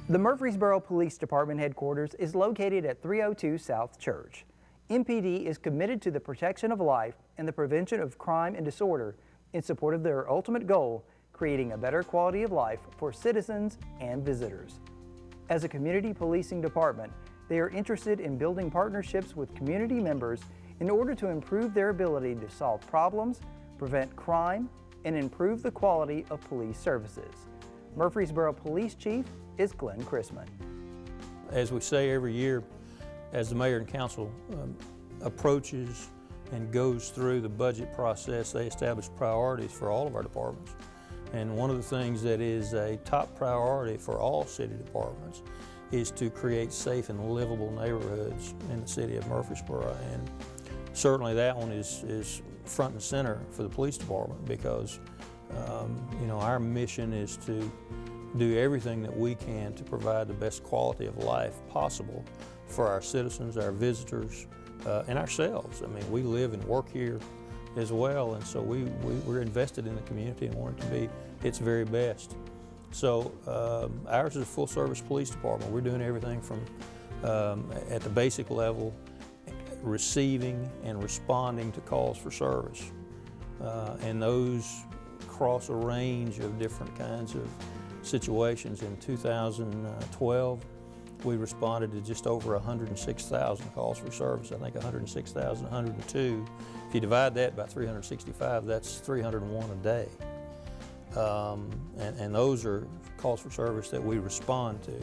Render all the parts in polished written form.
The Murfreesboro Police Department headquarters is located at 302 South Church. MPD is committed to the protection of life and the prevention of crime and disorder in support of their ultimate goal, creating a better quality of life for citizens and visitors. As a community policing department, they are interested in building partnerships with community members in order to improve their ability to solve problems, prevent crime, and improve the quality of police services. Murfreesboro Police Chief is Glenn Chrisman. As we say every year, as the mayor and council approaches and goes through the budget process, they establish priorities for all of our departments. And one of the things that is a top priority for all city departments is to create safe and livable neighborhoods in the city of Murfreesboro. And certainly that one is front and center for the police department because our mission is to do everything that we can to provide the best quality of life possible for our citizens, our visitors, and ourselves. I mean, we live and work here as well, and so we're invested in the community and want it to be its very best. So ours is a full-service police department. We're doing everything from at the basic level, receiving and responding to calls for service. And those cross a range of different kinds of situations. In 2012, we responded to just over 106,000 calls for service. I think 106,102. If you divide that by 365, that's 301 a day. And those are calls for service that we respond to.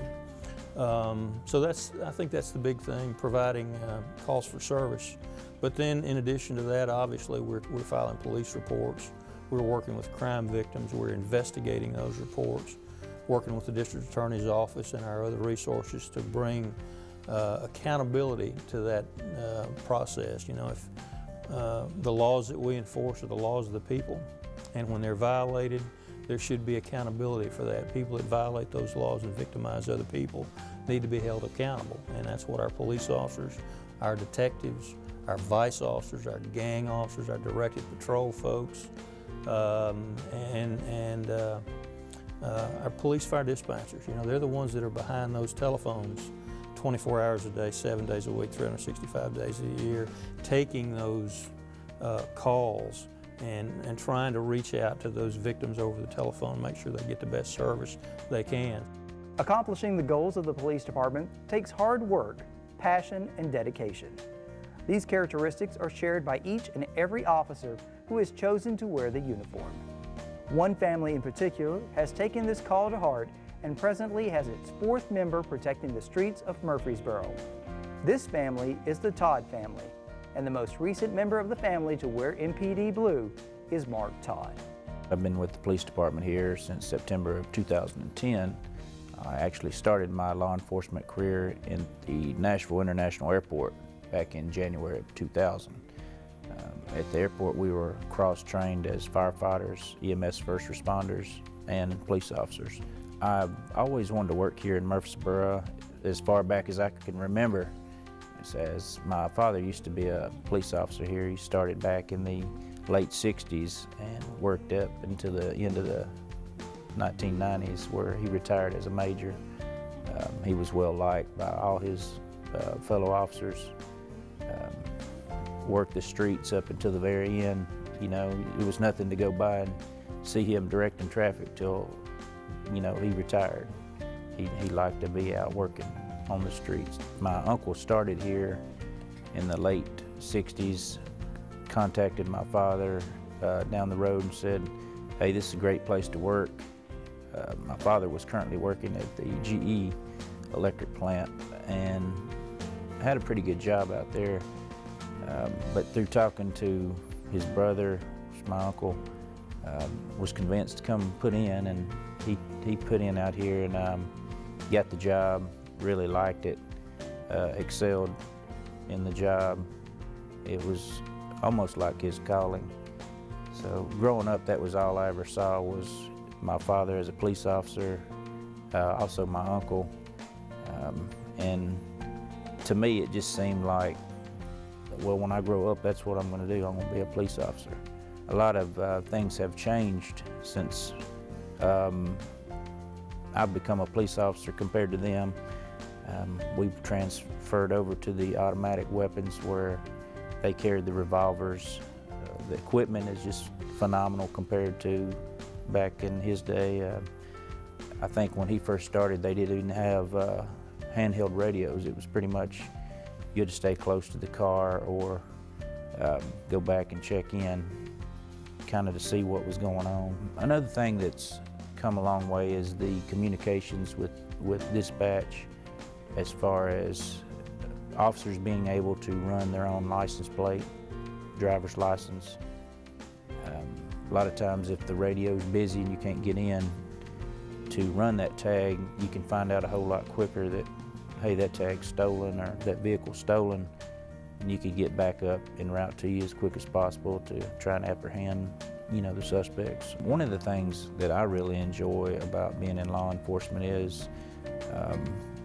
So I think that's the big thing, providing calls for service. But then in addition to that, obviously we're filing police reports. We're working with crime victims. We're investigating those reports, working with the district attorney's office and our other resources to bring accountability to that process. You know, if the laws that we enforce are the laws of the people, and when they're violated, there should be accountability for that. People that violate those laws and victimize other people need to be held accountable, and that's what our police officers, our detectives, our vice officers, our gang officers, our directed patrol folks, and our police fire dispatchers. You know, they're the ones that are behind those telephones 24 hours a day, 7 days a week, 365 days a year, taking those calls and trying to reach out to those victims over the telephone, make sure they get the best service they can. Accomplishing the goals of the police department takes hard work, passion, and dedication. These characteristics are shared by each and every officer who has chosen to wear the uniform. One family in particular has taken this call to heart and presently has its fourth member protecting the streets of Murfreesboro. This family is the Todd family, and the most recent member of the family to wear MPD blue is Mark Todd. I've been with the police department here since September of 2010. I actually started my law enforcement career in the Nashville International Airport back in January of 2000. At the airport, we were cross-trained as firefighters, EMS first responders, and police officers. I've always wanted to work here in Murfreesboro as far back as I can remember. As my father used to be a police officer here. He started back in the late 60s and worked up until the end of the 1990s where he retired as a major. He was well liked by all his fellow officers. Worked the streets up until the very end. You know, it was nothing to go by and see him directing traffic till, you know, he retired. He liked to be out working on the streets. My uncle started here in the late 60s, contacted my father down the road and said, hey, this is a great place to work. My father was currently working at the GE electric plant and had a pretty good job out there. But through talking to his brother, my uncle, was convinced to come put in, and he put in out here and got the job, really liked it, excelled in the job. It was almost like his calling. So growing up, that was all I ever saw was my father as a police officer, also my uncle. And to me, it just seemed like, well, when I grow up, that's what I'm going to do. I'm going to be a police officer. A lot of things have changed since I've become a police officer compared to them. We've transferred over to the automatic weapons where they carried the revolvers. The equipment is just phenomenal compared to back in his day. I think when he first started, they didn't even have handheld radios. It was pretty much you had to stay close to the car or go back and check in kind of to see what was going on. Another thing that's come a long way is the communications with dispatch, as far as officers being able to run their own license plate, driver's license. A lot of times if the radio's busy and you can't get in to run that tag, you can find out a whole lot quicker that, hey, that tag's stolen or that vehicle's stolen, and you can get back up en route to you as quick as possible to try and apprehend, you know, the suspects. One of the things that I really enjoy about being in law enforcement is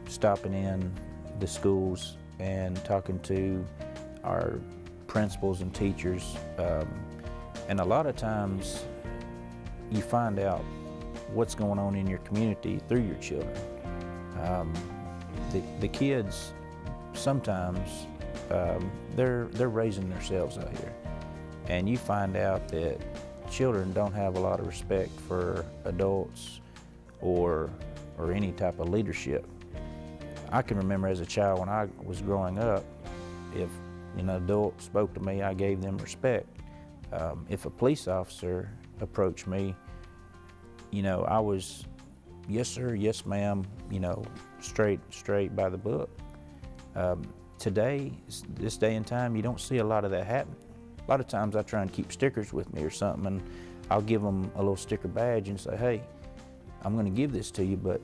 stopping in the schools and talking to our principals and teachers. And a lot of times you find out what's going on in your community through your children. The kids, sometimes they're raising themselves out here. And you find out that children don't have a lot of respect for adults or any type of leadership. I can remember as a child when I was growing up, if an adult spoke to me, I gave them respect. If a police officer approached me, you know, I was, yes sir, yes ma'am, you know, straight by the book. Today, this day and time, you don't see a lot of that happen. A lot of times I try and keep stickers with me or something, and I'll give them a little sticker badge and say, hey, I'm gonna give this to you, but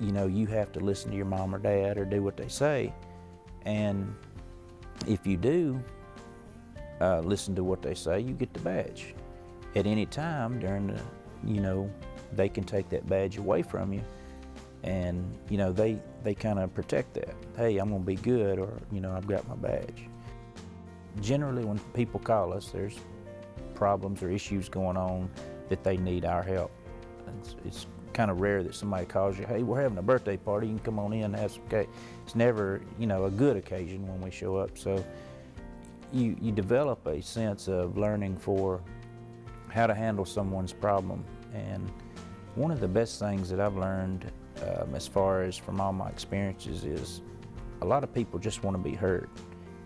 you know, you have to listen to your mom or dad or do what they say. And if you do listen to what they say, you get the badge. At any time during the, you know, they can take that badge away from you, and you know, they kind of protect that. Hey, I'm gonna be good, or you know, I've got my badge. Generally, when people call us, there's problems or issues going on that they need our help. It's kind of rare that somebody calls you, hey, we're having a birthday party, you can come on in and have some cake. It's never, you know, a good occasion when we show up. So you develop a sense of learning for how to handle someone's problem. And one of the best things that I've learned as far as from all my experiences is a lot of people just want to be heard,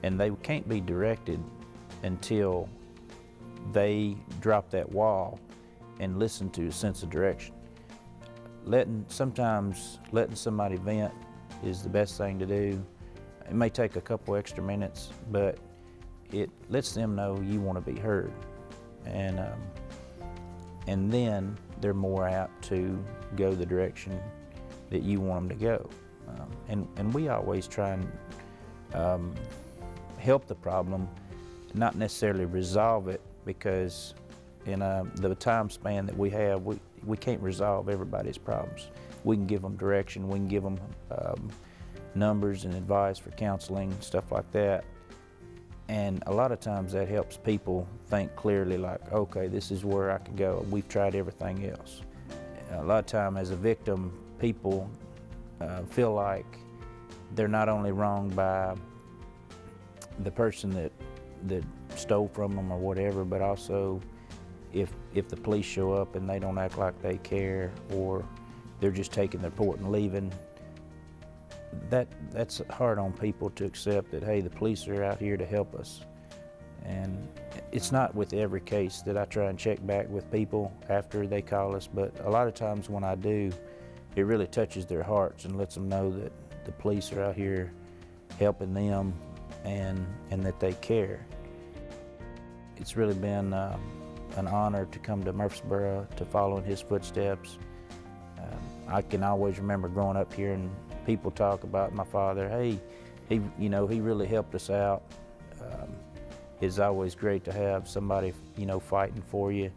and they can't be directed until they drop that wall and listen to a sense of direction. Sometimes letting somebody vent is the best thing to do. It may take a couple extra minutes, but it lets them know you want to be heard. And then they're more apt to go the direction that you want them to go. And we always try and help the problem, not necessarily resolve it, because in the time span that we have, we can't resolve everybody's problems. We can give them direction, we can give them numbers and advice for counseling, stuff like that. And a lot of times that helps people think clearly, like, okay, this is where I can go. We've tried everything else. A lot of time as a victim, people feel like they're not only wronged by the person that stole from them or whatever, but also if the police show up and they don't act like they care, or they're just taking their report and leaving, that's hard on people to accept that, hey, the police are out here to help us. And it's not with every case that I try and check back with people after they call us, but a lot of times when I do, it really touches their hearts and lets them know that the police are out here helping them and that they care. It's really been an honor to come to Murfreesboro to follow in his footsteps. I can always remember growing up here and people talk about my father. Hey, he really helped us out. It's always great to have somebody, fighting for you.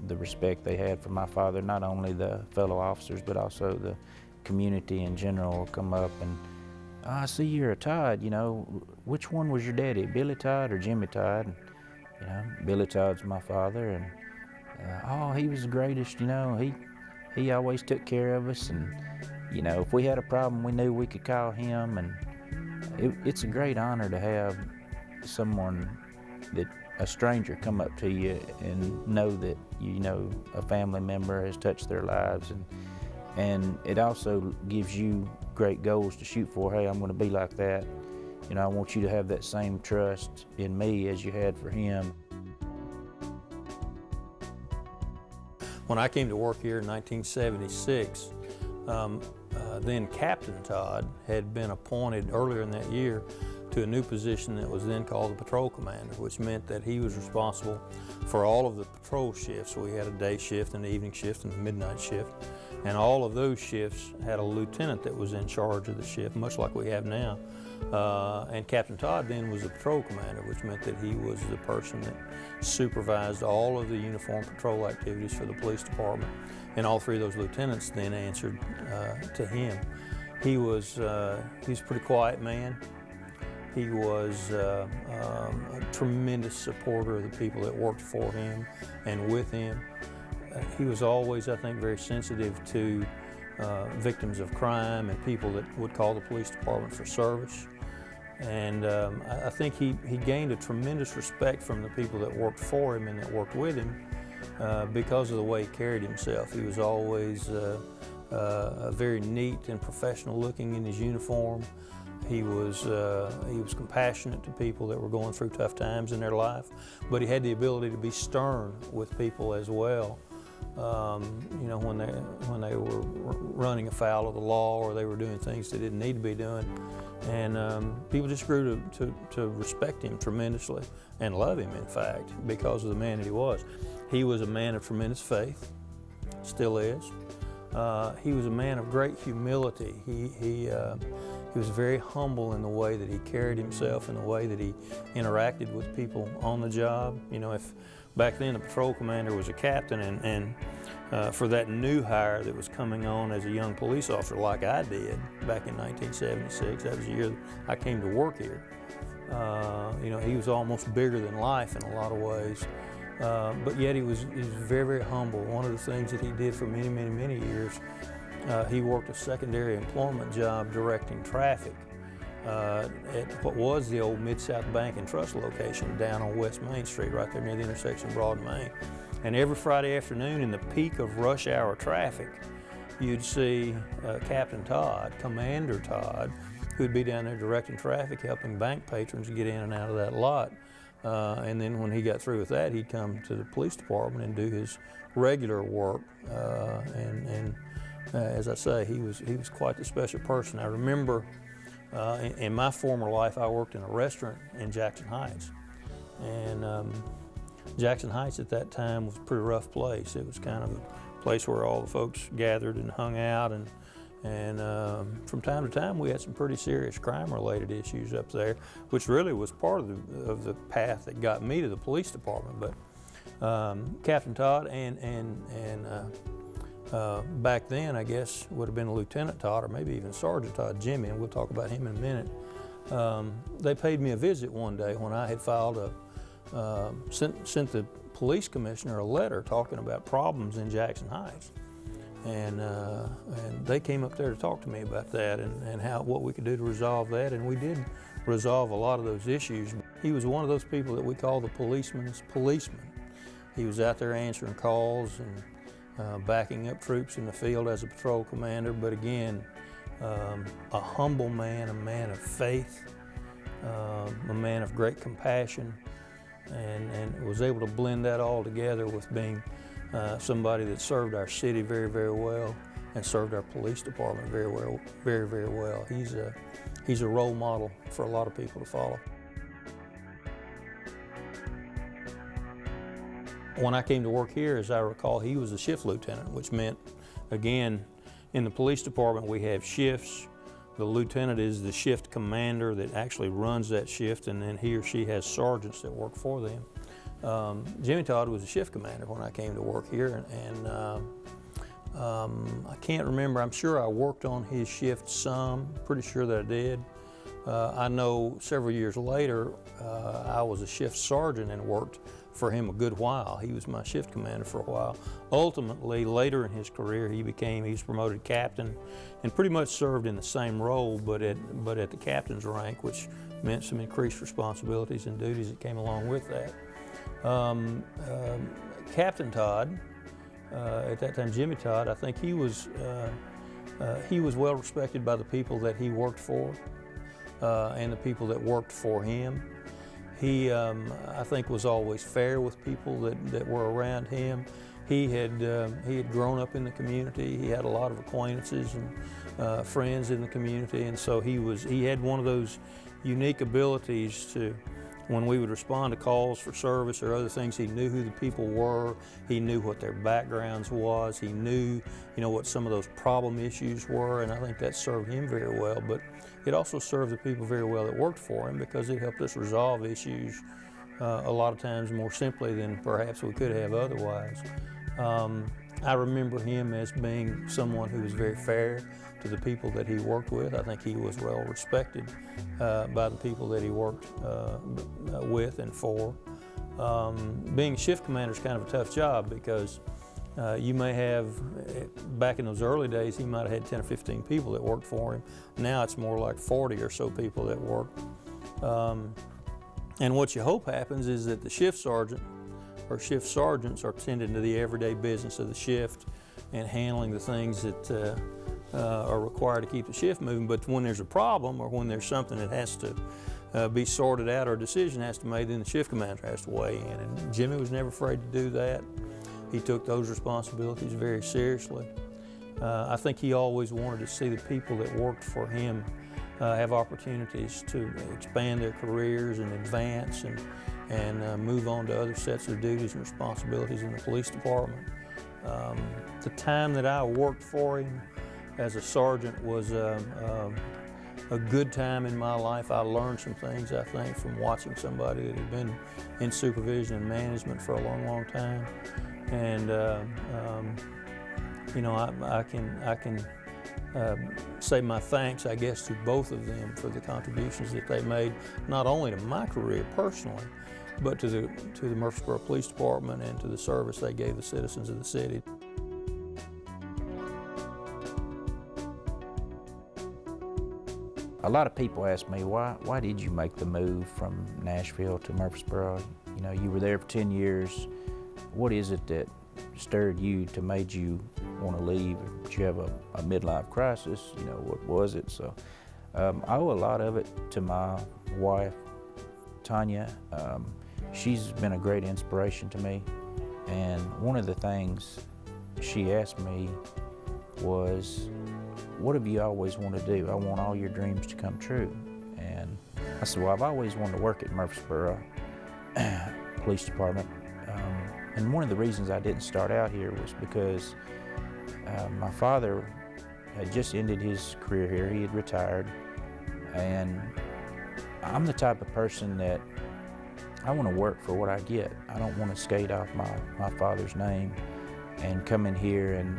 The respect they had for my father, not only the fellow officers, but also the community in general will come up and, I see you're a Todd, which one was your daddy, Billy Todd or Jimmy Todd? And, Billy Todd's my father, and oh, he was the greatest, he he always took care of us, and you know, if we had a problem, we knew we could call him, and it's a great honor to have someone a stranger come up to you and know that, you know, a family member has touched their lives, and it also gives you great goals to shoot for. Hey, I'm going to be like that. You know, I want you to have that same trust in me as you had for him. When I came to work here in 1976, then Captain Todd had been appointed earlier in that year to a new position that was then called the patrol commander, which meant that he was responsible for all of the patrol shifts. We had a day shift, an evening shift, and a midnight shift. And all of those shifts had a lieutenant that was in charge of the shift, much like we have now. And Captain Todd then was the patrol commander, which meant that he was the person that supervised all of the uniform patrol activities for the police department. And all three of those lieutenants then answered to him. He was a pretty quiet man. He was a tremendous supporter of the people that worked for him and with him. He was always, I think, very sensitive to victims of crime and people that would call the police department for service. And I think he gained a tremendous respect from the people that worked for him and that worked with him because of the way he carried himself. He was always very neat and professional looking in his uniform. He was compassionate to people that were going through tough times in their life, but he had the ability to be stern with people as well. You know, when they were running afoul of the law or they were doing things they didn't need to be doing, and people just grew to respect him tremendously and love him, in fact, because of the man that he was. He was a man of tremendous faith, still is. He was a man of great humility. He was very humble in the way that he carried himself and the way that he interacted with people on the job. You know, if back then the patrol commander was a captain, and for that new hire that was coming on as a young police officer like I did back in 1976, that was the year I came to work here. You know, he was almost bigger than life in a lot of ways. But yet he was very, very humble. One of the things that he did for many, many, many years, he worked a secondary employment job directing traffic at what was the old Mid-South Bank and Trust location down on West Main Street, right there near the intersection of Broad and Main. And every Friday afternoon in the peak of rush hour traffic, you'd see Captain Todd, Commander Todd, who'd be down there directing traffic, helping bank patrons get in and out of that lot. And then when he got through with that, he'd come to the police department and do his regular work. As I say, he was quite the special person. I remember in my former life, I worked in a restaurant in Jackson Heights. And Jackson Heights at that time was a pretty rough place. It was kind of a place where all the folks gathered and hung out, and from time to time we had some pretty serious crime-related issues up there, which really was part of the path that got me to the police department. But Captain Todd and back then, I guess, would have been Lieutenant Todd or maybe even Sergeant Todd, Jimmy, and we'll talk about him in a minute. They paid me a visit one day when I had filed sent the police commissioner a letter talking about problems in Jackson Heights. And they came up there to talk to me about that and what we could do to resolve that, and we did resolve a lot of those issues. He was one of those people that we call the policeman's policeman. He was out there answering calls and backing up troops in the field as a patrol commander, but again, a humble man, a man of faith, a man of great compassion, and was able to blend that all together with being somebody that served our city very, very well and served our police department very well, very, very well. He's a role model for a lot of people to follow. When I came to work here, as I recall, he was a shift lieutenant, which meant, again, in the police department we have shifts. The lieutenant is the shift commander that actually runs that shift, and then he or she has sergeants that work for them. Jimmy Todd was a shift commander when I came to work here, and I can't remember. I'm sure I worked on his shift some, pretty sure that I did. I know several years later, I was a shift sergeant and worked for him a good while. He was my shift commander for a while. Ultimately, later in his career, he was promoted captain and pretty much served in the same role, but at the captain's rank, which meant some increased responsibilities and duties that came along with that. Captain Todd, at that time Jimmy Todd, I think he was well respected by the people that he worked for and the people that worked for him. He, I think, was always fair with people that were around him. He had grown up in the community. He had a lot of acquaintances and friends in the community, and so he had one of those unique abilities to, when we would respond to calls for service or other things, he knew who the people were. He knew what their backgrounds was. He knew, what some of those problem issues were, and I think that served him very well. But it also served the people very well that worked for him, because it helped us resolve issues a lot of times more simply than perhaps we could have otherwise. I remember him as being someone who was very fair to the people that he worked with. I think he was well respected by the people that he worked with and for. Being a shift commander is kind of a tough job, because you may have, back in those early days, he might have had 10 or 15 people that worked for him. Now it's more like 40 or so people that work. And what you hope happens is that the shift sergeant or shift sergeants are tending to the everyday business of the shift and handling the things that are required to keep the shift moving. But when there's a problem, or when there's something that has to be sorted out, or a decision has to be made, then the shift commander has to weigh in. And Jimmy was never afraid to do that. He took those responsibilities very seriously. I think he always wanted to see the people that worked for him have opportunities to expand their careers and advance and move on to other sets of duties and responsibilities in the police department. The time that I worked for him as a sergeant was a good time in my life. I learned some things, I think, from watching somebody that had been in supervision and management for a long, long time. And I can say my thanks, I guess, to both of them for the contributions that they made, not only to my career personally, but to the Murfreesboro Police Department and to the service they gave the citizens of the city. A lot of people ask me, why did you make the move from Nashville to Murfreesboro? You were there for 10 years. What is it that stirred you to made you want to leave? Did you have a midlife crisis? What was it? So I owe a lot of it to my wife, Tanya. She's been a great inspiration to me. And one of the things she asked me was, what have you always wanted to do? I want all your dreams to come true. And I said, well, I've always wanted to work at Murfreesboro Police Department. And one of the reasons I didn't start out here was because my father had just ended his career here. He had retired. And I'm the type of person that I want to work for what I get. I don't want to skate off my father's name and come in here and,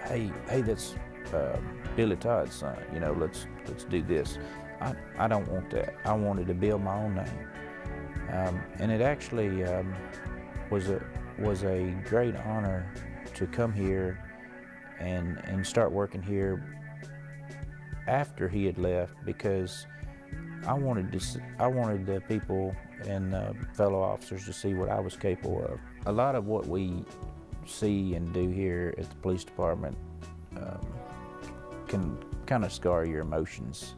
hey, that's Billy Todd's son, let's do this. I don't want that. I wanted to build my own name. And it actually was a great honor to come here and start working here after he had left, because I wanted the people and fellow officers to see what I was capable of. A lot of what we see and do here at the police department can kind of scar your emotions.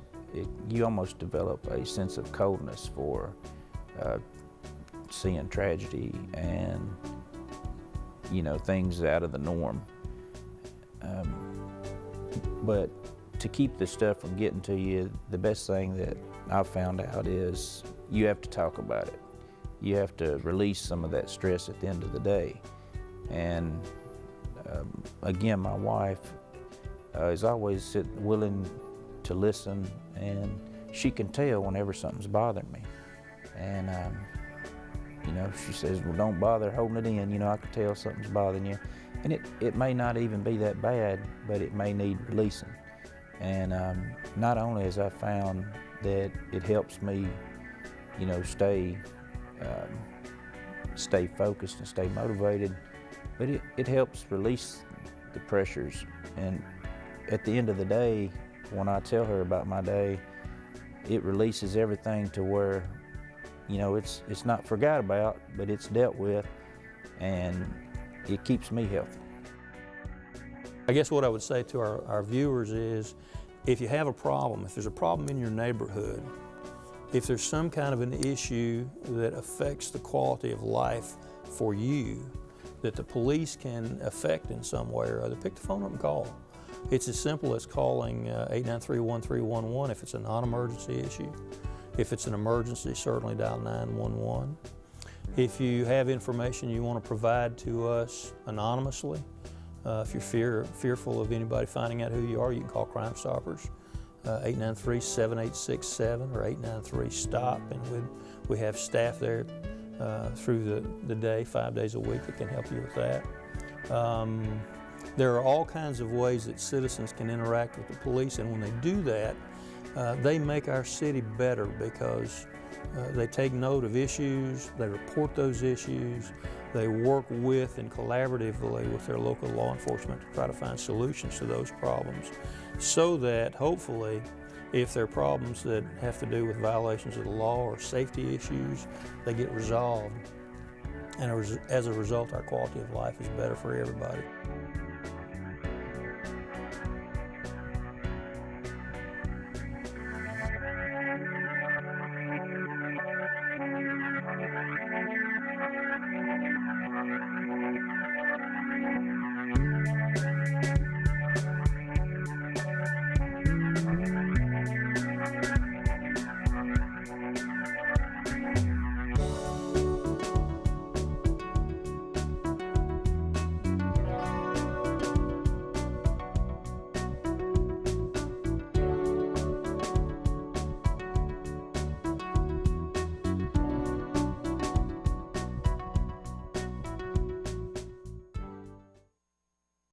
You almost develop a sense of coldness for seeing tragedy and things out of the norm. But to keep this stuff from getting to you, the best thing that I've found out is you have to talk about it. You have to release some of that stress at the end of the day. And again, my wife is always willing to listen, and she can tell whenever something's bothering me. And she says, well, don't bother holding it in. I can tell something's bothering you. And it may not even be that bad, but it may need releasing. And not only has I found that it helps me, you know, stay focused and stay motivated, but it helps release the pressures. And at the end of the day, when I tell her about my day, it releases everything to where, you know, it's not forgot about, but it's dealt with, and it keeps me healthy. I guess what I would say to our viewers is, if you have a problem, if there's a problem in your neighborhood, if there's some kind of an issue that affects the quality of life for you that the police can affect in some way or other, pick the phone up and call. It's as simple as calling 893-1311 if it's a non-emergency issue. If it's an emergency, certainly dial 911. If you have information you want to provide to us anonymously, if you're fearful of anybody finding out who you are, you can call Crime Stoppers, 893-7867 or 893-STOP, and we have staff there through the day, 5 days a week, that can help you with that. There are all kinds of ways that citizens can interact with the police, and when they do that, they make our city better because they take note of issues, they report those issues, they work with and collaboratively with their local law enforcement to try to find solutions to those problems, so that hopefully, if there are problems that have to do with violations of the law or safety issues, they get resolved. And as a result, our quality of life is better for everybody.